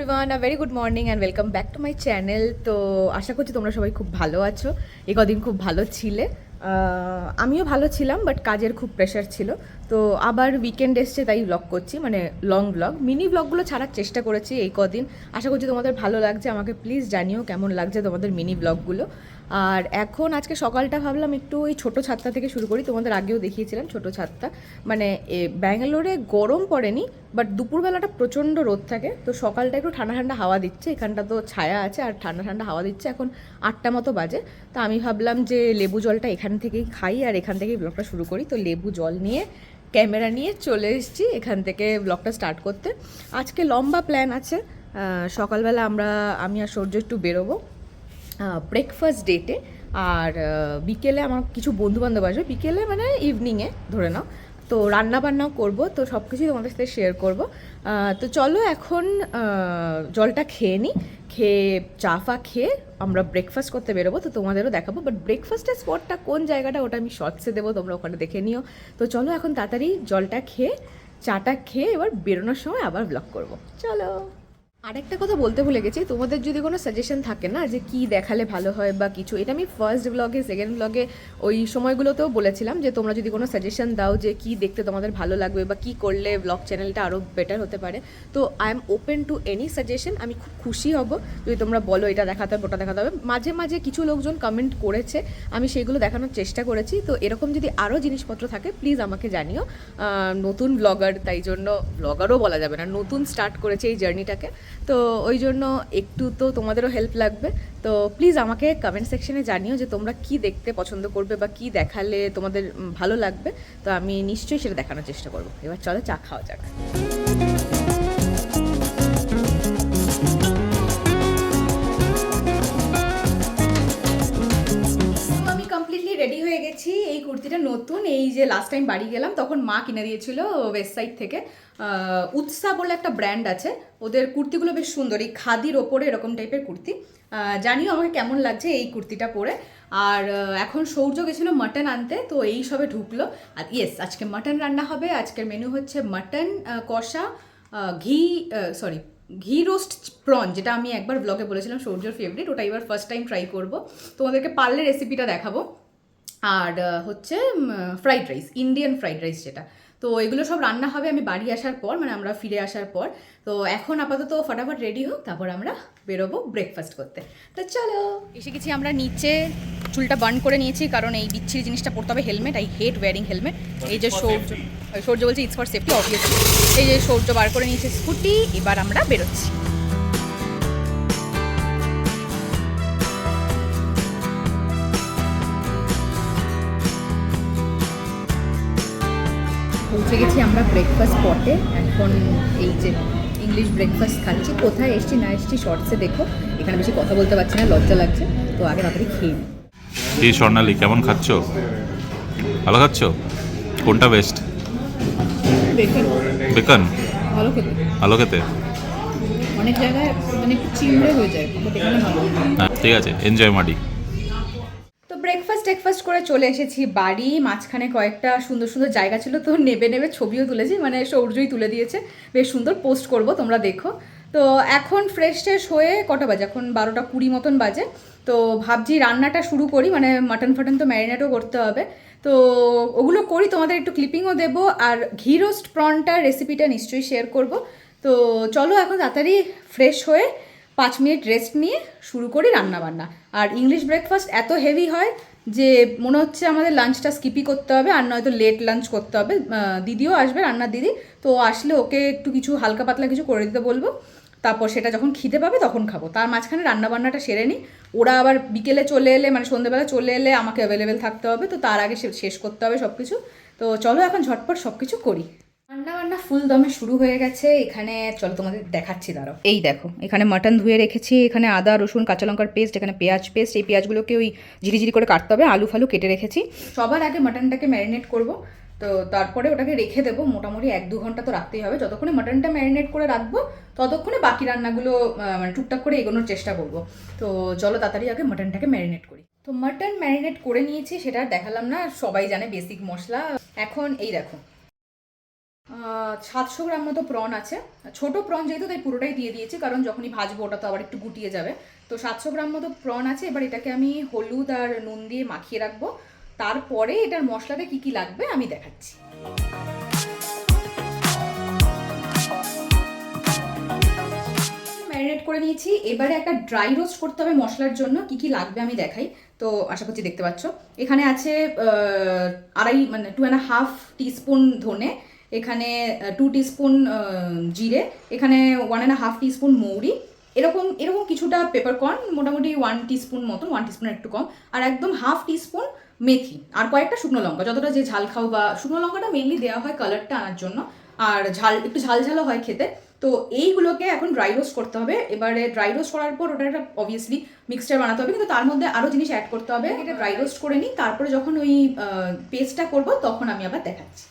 Everyone, a very good morning and welcome back to my channel. তো আশা করছি তোমরা সবাই খুব ভালো আছো। এই কদিন খুব ভালো ছিলে, আমিও ভালো ছিলাম, বাট কাজের খুব প্রেশার ছিল। তো আবার উইকেন্ড এসছে, তাই ব্লগ করছি, মানে লং ব্লগ, মিনি ব্লগগুলো ছাড়ার চেষ্টা করেছি এই কদিন। আশা করছি তোমাদের ভালো লাগছে। আমাকে প্লিজ জানিও কেমন লাগছে তোমাদের মিনি ব্লগগুলো। আর এখন আজকে সকালটা ভাবলাম একটু ওই ছোটো ছাদটা থেকে শুরু করি। তোমাদের আগেও দেখিয়েছিলাম ছোটো ছাদটা, মানে ব্যাঙ্গালোরে গরম পড়েনি, বাট দুপুরবেলাটা প্রচণ্ড রোদ থাকে। তো সকালটা একটু ঠান্ডা ঠান্ডা হাওয়া দিচ্ছে, এখানটা তো ছায়া আছে আর ঠান্ডা ঠান্ডা হাওয়া দিচ্ছে। এখন 8টা মতো বাজে। তো আমি ভাবলাম যে লেবু জলটা এখান থেকেই খাই আর এখান থেকেই ব্লগটা শুরু করি। তো লেবু জল নিয়ে ক্যামেরা নিয়ে চলে এসেছি এখান থেকে ব্লগটা স্টার্ট করতে। আজকে লম্বা প্ল্যান আছে। সকালবেলা আমি আর সূর্য একটু বেরোবো ব্রেকফাস্ট ডেটে। আর বিকেলে আমার কিছু বন্ধুবান্ধব আসবে, বিকেলে মানে ইভিনিংয়ে ধরে নাও। তো রান্না বান্নাও করবো, তো সব কিছুই তোমাদের সাথে শেয়ার করবো। তো চলো এখন জলটা খেয়ে নিই, খেয়ে চা ফা খেয়ে আমরা ব্রেকফাস্ট করতে বেরোবো। তো তোমাদেরও দেখাবো, বাট ব্রেকফাস্টের স্পটটা কোন জায়গাটা ওটা আমি শর্টসে দেবো, তোমরা ওখানে দেখে নিও। তো চলো এখন তাড়াতাড়ি জলটা খেয়ে চাটা খেয়ে এবার বেরোনোর সময় আবার ব্লগ করবো। চলো। আরেকটা কথা বলতে ভুলে গেছি, তোমাদের যদি কোনো সাজেশন থাকে না যে কি দেখালে ভালো হয় বা কিছু, এটা আমি ফার্স্ট ব্লগে সেকেন্ড ব্লগে ওই সময়গুলোতেও বলেছিলাম যে তোমরা যদি কোনো সাজেশন দাও যে কি দেখতে তোমাদের ভালো লাগবে বা কি করলে ব্লগ চ্যানেলটা আরও বেটার হতে পারে। তো I am open to any suggestion. আমি খুব খুশি হব যদি তোমরা বলো এটা দেখাতে হবে ওটা দেখাতে হবে। মাঝে মাঝে কিছু লোকজন কমেন্ট করেছে, আমি সেগুলো দেখানোর চেষ্টা করেছি। তো এরকম যদি আরও জিনিসপত্র থাকে প্লিজ আমাকে জানিও। নতুন ব্লগার, তাই জন্য ব্লগারও বলা যাবে না, নতুন স্টার্ট করেছে এই জার্নিটাকে। তো ওই জন্য একটু তো তোমাদেরও হেল্প লাগবে। তো প্লিজ আমাকে কমেন্ট সেকশনে জানিও যে তোমরা কি দেখতে পছন্দ করবে বা কি দেখালে তোমাদের ভালো লাগবে। তো আমি নিশ্চয়ই সেটা দেখানোর চেষ্টা করবো। এবার চলো চা খাওয়া যাক। রেডি হয়ে গেছি। এই কুর্তিটা নতুন, এই যে লাস্ট টাইম বাড়ি গেলাম তখন মা কিনে দিয়েছিল ওয়েস্ট সাইড থেকে। উৎসা বলে একটা ব্র্যান্ড আছে, ওদের কুর্তিগুলো বেশ সুন্দর, এই খাদির ওপরে এরকম টাইপের কুর্তি। জানিও আমাকে কেমন লাগছে এই কুর্তিটা পরে। আর এখন সৌর্য গেছিলো মাটন আনতে, তো এই সবে ঢুকলো। আর ইয়েস, আজকে মাটন রান্না হবে। আজকের মেনু হচ্ছে মাটন কষা, ঘি রোস্ট প্রন, যেটা আমি একবার ব্লগে বলেছিলাম সৌর্যর ফেভারিট, ওটা এবার ফার্স্ট টাইম ট্রাই করবো। তোমাদেরকে পারলে রেসিপিটা দেখাবো। আর হচ্ছে fried rice, Indian fried rice যেটা। তো এগুলো সব রান্না হবে আমি বাড়ি আসার পর, মানে আমরা ফিরে আসার পর। তো এখন আপাতত ফটাফট রেডি হোক, তারপর আমরা বেরোবো ব্রেকফাস্ট করতে। তো চলো, এসে গেছি আমরা নিচে। চুলটা বার্ন করে নিয়েছি কারণ এই বিচ্ছিরি জিনিসটা পড়তে হবে, helmet. I hate wearing helmet. এই যে সৌর্য বলছে ইটস ফর সেফটি, অবভিয়াসলি। এই যে সৌর্য বার করে নিয়েছে স্কুটি, এবার আমরা বেরোচ্ছি। পৌঁছে গেছি আমরা ব্রেকফাস্ট স্পটে। এখন এই যে ইংলিশ ব্রেকফাস্ট খাচ্ছি। কোথায় এসছি না এসছি শর্টসে দেখো। এখানে বেশি কথা বলতে পারছি না, লজ্জা লাগছে। তো আগে তাড়াতাড়ি খেয়ে নিই। এই স্বর্ণালী কেমন খাচ্ছ? ভালো খাচ্ছ? কোনটা বেস্ট? বেকন ভালো খেতে, ভালো খেতে। অনেক জায়গায় মানে একটু চিমড়ে হয়ে যায়, বাট এখানে ভালো। হ্যাঁ ঠিক আছে, এনজয় মাডি। তো ব্রেকফাস্ট করে চলে এসেছি বাড়ি। মাঝখানে কয়েকটা সুন্দর সুন্দর জায়গা ছিল, তো নেবে ছবিও তুলেছি, মানে সৌর্যই তুলে দিয়েছে, বেশ সুন্দর, পোস্ট করব, তোমরা দেখো। তো এখন ফ্রেশ হয়ে কটা বাজে, এখন 12টা 20 মতন বাজে। তো ভাবছি রান্নাটা শুরু করি, মানে মাটন ফাটন তো ম্যারিনেটও করতে হবে। তো ওগুলো করি, তোমাদের একটু ক্লিপিংও দেবো। আর ঘি রোস্ট প্রনটার রেসিপিটা নিশ্চয়ই শেয়ার করব। তো চলো এখন তাড়াতাড়ি ফ্রেশ হয়ে 5 মিনিট রেস্ট নিয়ে শুরু করি রান্নাবান্না। আর ইংলিশ ব্রেকফাস্ট এত হেভি হয় যে মনে হচ্ছে আমাদের লাঞ্চটা স্কিপই করতে হবে, আর নয়তো লেট লাঞ্চ করতে হবে। দিদিও আসবে, রান্নার দিদি। তো আসলে ওকে একটু কিছু হালকা পাতলা কিছু করে দিতে বলবো, তারপর সেটা যখন খিদে পাবে তখন খাবো। তার মাঝখানে রান্নাবান্নাটা সেরে নিই। ওরা আবার বিকেলে চলে এলে, মানে সন্ধ্যেবেলা চলে এলে আমাকে অ্যাভেলেবেল থাকতে হবে, তো তার আগে শেষ করতে হবে সব কিছু। তো চলো এখন ঝটপট সব কিছু করি। রান্না ফুল দমে শুরু হয়ে গেছে। এখানে চলো তোমাদের দেখাচ্ছি, দাঁড়াও। এই দেখো, এখানে মাটন ধুয়ে রেখেছি, এখানে আদা রসুন কাঁচা লঙ্কার পেস্ট, এখানে পেঁয়াজ পেস্ট। এই পেঁয়াজগুলোকে ওই ঝিরিঝিরি করে কাটতে হবে। আলু ফালু কেটে রেখেছি। সবার আগে মাটনটাকে ম্যারিনেট করব। তো তারপরে ওটাকে রেখে দেবো মোটামুটি 1-2 ঘন্টা তো রাখতেই হবে। যতক্ষণে মাটনটা ম্যারিনেট করে রাখবো ততক্ষণে বাকি রান্নাগুলো মানে টুকটাক করে এগোনোর চেষ্টা করব। তো চলো তাড়াতাড়ি আগে মাটনটাকে ম্যারিনেট করি। তো মাটন ম্যারিনেট করে নিয়েছি, সেটা দেখালাম না, সবাই জানে বেসিক মশলা। এখন এই দেখো, 700 গ্রাম মতো প্রন আছে। ছোট প্রন যেহেতু তাই পুরোটাই দিয়ে দিয়েছি, কারণ যখনই ভাজবো ওটা তো আবার একটু গুটিয়ে যাবে। তো 700 গ্রাম মতো প্রন আছে। এবার এটাকে আমি হলুদ আর নুন দিয়ে মাখিয়ে রাখবো। তারপরে এটার মশলাতে কি কি লাগবে আমি দেখাচ্ছি। ম্যারিনেট করে নিয়েছি। এবারে একটা ড্রাই রোস্ট করতে হবে মশলার জন্য। কি কি লাগবে আমি দেখাই। তো আশা করছি দেখতে পাচ্ছ। এখানে আছে 2.5 টিস্পুন ধনে, এখানে 2 টিস্পুন জিরে, এখানে 1.5 টিস্পুন মৌরি, এরকম এরকম কিছুটা পেপারকর্ন, মোটামুটি 1 টিস্পুন মতন, 1 টিস্পুনের একটু কম, আর একদম 1/2 টিস্পুন মেথি, আর কয়েকটা শুকনো লঙ্কা, যতটা যে ঝাল খাও। বা শুকনো লঙ্কাটা মেনলি দেওয়া হয় কালারটা আনার জন্য, আর ঝাল একটু ঝালঝালও হয় খেতে। তো এইগুলোকে এখন ড্রাই রোস্ট করতে হবে। এবারে ড্রাই রোস্ট করার পর ওটা একটা অবভিয়াসলি মিক্সচার বানাতে হবে, কিন্তু তার মধ্যে আরও জিনিস অ্যাড করতে হবে। এটা ড্রাই রোস্ট করে নিই, তারপরে যখন ওই পেস্টটা করব তখন আমি আবার দেখাচ্ছি।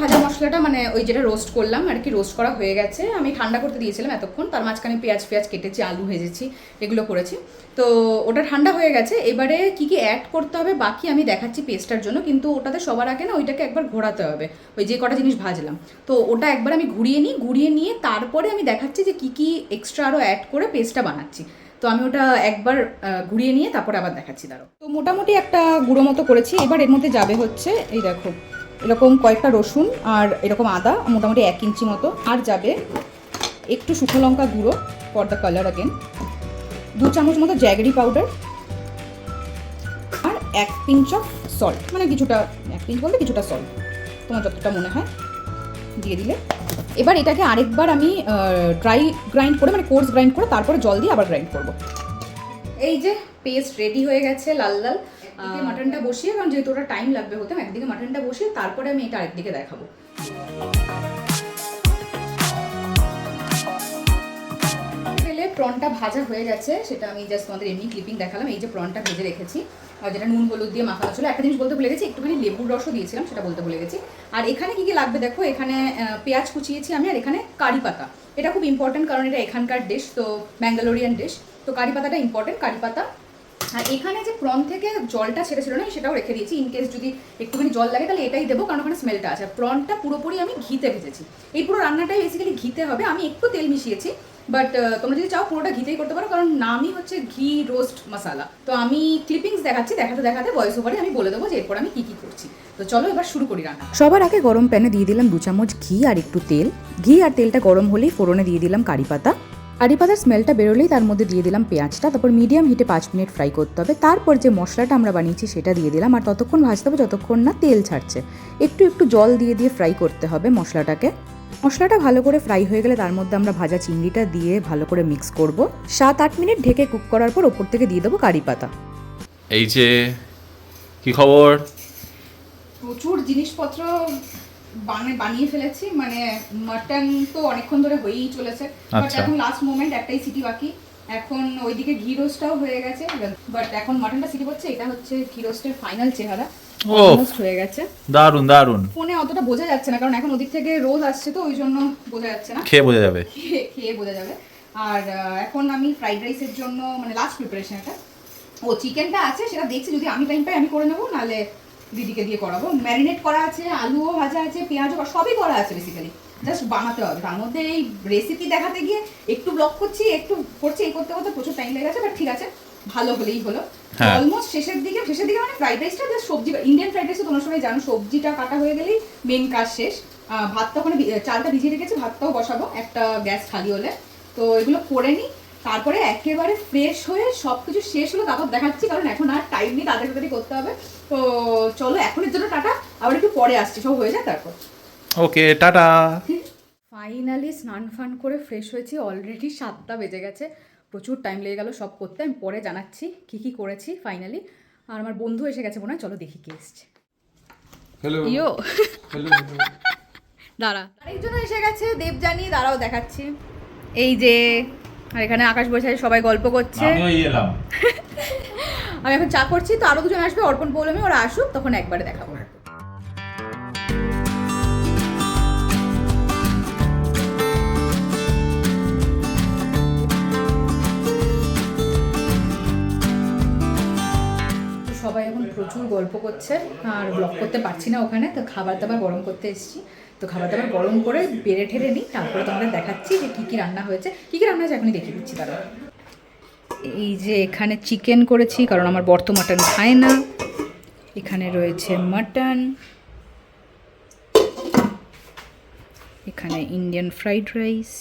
ভাজা মশলাটা মানে ওই যেটা রোস্ট করলাম আর কি, রোস্ট করা হয়ে গেছে। আমি ঠান্ডা করতে দিয়েছিলাম এতক্ষণ, তার মাঝখানে পেঁয়াজ কেটেছি, আলু ভেজেছি, এগুলো করেছি। তো ওটা ঠান্ডা হয়ে গেছে। এবারে কি কি অ্যাড করতে হবে বাকি আমি দেখাচ্ছি পেস্টটার জন্য, কিন্তু ওটাতে সবার আগে না ওইটাকে একবার ঘোরাতে হবে, ওই যে কটা জিনিস ভাজলাম। তো ওটা একবার আমি ঘুরিয়ে নিয়ে তারপরে আমি দেখাচ্ছি যে কি কি এক্সট্রা আরও অ্যাড করে পেস্টটা বানাচ্ছি। তো আমি ওটা একবার ঘুরিয়ে নিয়ে তারপরে আবার দেখাচ্ছি। দাঁড়ো। তো মোটামুটি একটা গুঁড়ো মতো করেছি। এবার এর মধ্যে যাবে হচ্ছে এই দেখো এরকম কয়েকটা রসুন আর এরকম আদা মোটামুটি 1 ইঞ্চি মতো, আর যাবে একটু শুকনো লঙ্কা গুঁড়ো ফর দ্য কালার অ্যাগেন, 2 চামচ মতো জ্যাগরি পাউডার, আর 1 পিঞ্চ অফ সল্ট, মানে কিছুটা, 1 পিঞ্চ বলতে কিছুটা সল্ট তোমার যতটা মনে হয় দিয়ে দিলে। এবার এটাকে আরেকবার আমি ড্রাই গ্রাইন্ড করে, মানে কোর্স গ্রাইন্ড করে তারপরে জল দিয়ে আবার গ্রাইন্ড করব। এই যে পেস্ট রেডি হয়ে গেছে লাল লাল। একদিকে মাটনটা বসিয়ে, কারণ যেহেতু ওটা টাইম লাগবে হতে, একদিকে মাটনটা বসিয়ে তারপরে আমি এটা আরেকদিকে দেখাবো। প্রনটা ভাজা হয়ে গেছে, সেটা আমি জাস্ট তোমাদের এমনি ক্লিপিং দেখালাম। এই যে প্রনটা ভেজে রেখেছি, আর যেটা নুন হলুদ দিয়ে মাখানো ছিল। একটা জিনিস বলতে ভুলে গেছি, একটুখানি লেবুর রসও দিয়েছিলাম, সেটা বলতে ভুলে গেছি। আর এখানে কি কি লাগবে দেখো, এখানে পেঁয়াজ কুচিয়েছি আমি, আর এখানে কারি পাতা। এটা খুব ইম্পর্টেন্ট, কারণ এটা এখানকার ডিশ, তো ব্যাঙ্গালোরিয়ান ডিশ, তো কারি পাতাটা ইম্পর্টেন্ট, কারি পাতা। আর এখানে যে প্রন থেকে জলটা ছেড়েছিল না, সেটাও রেখে দিয়েছি, ইনকেস যদি একটুখানি জল লাগে তাহলে এটাই দেবো, কারণ ওখানে স্মেলটা আছে। প্রনটা পুরোপুরি আমি ঘিতে ভেজেছি। এই পুরো রান্নাটাই বেসিক্যালি ঘিতে হবে। আমি একটু তেল মিশিয়েছি, বাট তোমরা যদি চাও পুরোটা ঘিতেই করতে পারো, কারণ নামই হচ্ছে ঘি রোস্ট মশালা। তো আমি ক্লিপিংস দেখাচ্ছি, দেখাতে ভয়েস ওভারে আমি বলে দেবো যে এরপর আমি কি কি করছি। তো চলো এবার শুরু করি রান্না। সবার আগে গরম প্যানে দিয়ে দিলাম 2 চামচ ঘি আর একটু তেল। ঘি আর তেলটা গরম হলেই ফোড়নে দিয়ে দিলাম কারি পাতা। কারি পাতার স্মেলটা বেরোলেই তার মধ্যে দিয়ে দিলাম পেঁয়াজটা। তারপর মিডিয়াম হিটে 5 মিনিট ফ্রাই করতে হবে। তারপর যে মশলাটা আমরা বানিয়েছি সেটা দিয়ে দিলাম, আর ততক্ষণ ভাজতে হবে যতক্ষণ না তেল ছাড়ছে। একটু একটু জল দিয়ে ফ্রাই করতে হবে মশলাটাকে। মশলাটা ভালো করে ফ্রাই হয়ে গেলে তার মধ্যে আমরা ভাজা চিংড়িটা দিয়ে ভালো করে মিক্স করব। 7-8 মিনিট ঢেকে কুক করার পর ওপর থেকে দিয়ে দেবো কারি পাতা। এই যে কি খবর? প্রচুর জিনিসপত্র বানিয়ে ফেলেছি, মানে মাটন তো অনেকক্ষণ ধরে হয়েই চলেছে, বাট এখন লাস্ট মোমেন্ট একটাই সিটি বাকি। এখন ওইদিকে ঘি রোস্টটাও হয়ে গেছে, বাট এখন মাটনটা সিটি করছে। এটা হচ্ছে ঘি রোস্টের ফাইনাল চেহারা, অলমোস্ট হয়ে গেছে। দারুন দারুন। ফোনে অতটা বোঝা যাচ্ছে না, কারণ এখন ওদিক থেকে রোজ আসছে, তো ওই জন্য বোঝা যাচ্ছে না। খেয়ে বোঝা যাবে, খেয়ে বোঝা যাবে। আর এখন আমি ফ্রাইড রাইসের জন্য মানে লাস্ট প্রিপারেশন এটা। চিকেনটা আছে, সেটা দেখছি যদি আমি টাইম পাই আমি করে নেবো, নাহলে দিদিকে দিয়ে করাবো। ম্যারিনেট করা আছে, আলুও ভাজা আছে, পেঁয়াজও সবই করা আছে, বেসিক্যালি জাস্ট বানাতে হবে। তার মধ্যে এই রেসিপি দেখাতে গিয়ে একটু ব্লগ করছি, একটু করছি, এই করতে করতে প্রচুর টাইম লেগে গেছে, বাট ঠিক আছে, ভালো হলেই হলো। অলমোস্ট শেষের দিকে মানে ফ্রাইড রাইসটা জাস্ট সবজি, ইন্ডিয়ান ফ্রাইড রাইসে তোমরা সবাই জানো সবজিটা কাটা হয়ে গেলেই মেন কাজ শেষ। ভাতটা ওখানে চালটা ভিজিয়ে রেখেছি, ভাতটাও বসাবো একটা গ্যাস খালি হলে। তো এগুলো করে নিই, তারপরে একেবারে ফ্রেশ হয়ে সব কিছু শেষ হলো তারপর দেখাচ্ছি, কারণ এখন আর টাইম নেই, তাড়াতাড়ি করতে হবে। তো চলো এখনের জন্য টাটা, আবার একটু পরে আসছি, সব হয়ে যায় তারপর। ওকে টাটা। ফাইনালি স্নান ফান করে ফ্রেশ হয়েছি, অলরেডি 7টা বেজে গেছে। প্রচুর টাইম লেগে গেল সব করতে, আমি পরে জানাচ্ছি কি কি করেছি ফাইনালি। আর আমার বন্ধু এসে গেছে মনে হয়, চলো দেখি কে এসছে। হ্যালো ইয়ো হ্যালো দাঁড়া, আরেকজন এসে গেছে, দেবজানি, দাঁড়াও দেখাচ্ছি। এই যে, আর এখানে আকাশ বসে সবাই গল্প করছে। আমি এখন চা করছি, তো আরো দুজন আসবে, অর্পণ পৌলমী, ওরা আসুক তখন একবারে দেখাবো। প্রচুর গল্প করছে আর ব্লগ করতে পারছি না ওখানে, তো খাবার দাবার গরম করতে এসেছি। তো খাবার দাবার গরম করে বেড়ে ঠেড়ে নিই, তারপরে তোমাদের দেখাচ্ছি যে কী কী রান্না হয়েছে। কী কী রান্না হয়েছে এখনই দেখিয়ে দিচ্ছি তারা। এই যে এখানে চিকেন করেছি, কারণ আমার বর তো মাটন খায় না। এখানে রয়েছে মাটন, এখানে ইন্ডিয়ান ফ্রাইড রাইস,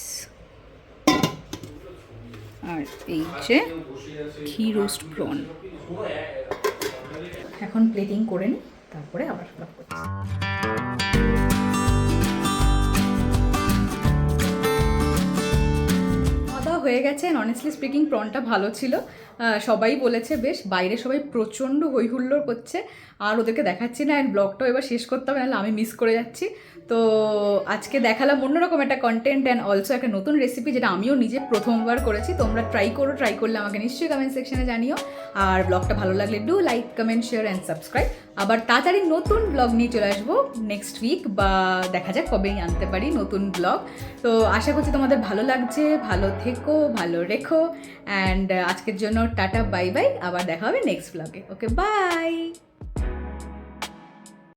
আর এই যে ঘি রোস্ট প্রন। এখন প্লেটিং করে নিই, তারপরে আবার ব্লগ করছি। হয়ে গেছে। অনেস্টলি স্পিকিং প্রনটা ভালো ছিল, সবাই বলেছে বেশ। বাইরে সবাই প্রচণ্ড হই হুল্লোড় করছে, আর ওদেরকে দেখাচ্ছি না। অ্যান্ড ব্লগটাও এবার শেষ করতে হবে, নাহলে আমি মিস করে যাচ্ছি। তো আজকে দেখালাম অন্যরকম একটা কন্টেন্ট অ্যান্ড অলসো একটা নতুন রেসিপি, যেটা আমিও নিজে প্রথমবার করেছি। তোমরা ট্রাই করলে আমাকে নিশ্চয়ই কমেন্ট সেকশনে জানিও। আর ব্লগটা ভালো লাগলে do like, comment, share and subscribe. আবার তাড়াতাড়ি নতুন ব্লগ নিয়ে চলে আসবো নেক্সট উইক, বা দেখা যাক কবেই আনতে পারি নতুন ব্লগ। তো আশা করছি তোমাদের ভালো লাগছে। ভালো থেকো, ভালো রেখো। অ্যান্ড আজকের জন্য টাটা, বাই বাই। আবার দেখা হবে নেক্সট ব্লগে। ওকে, বাই।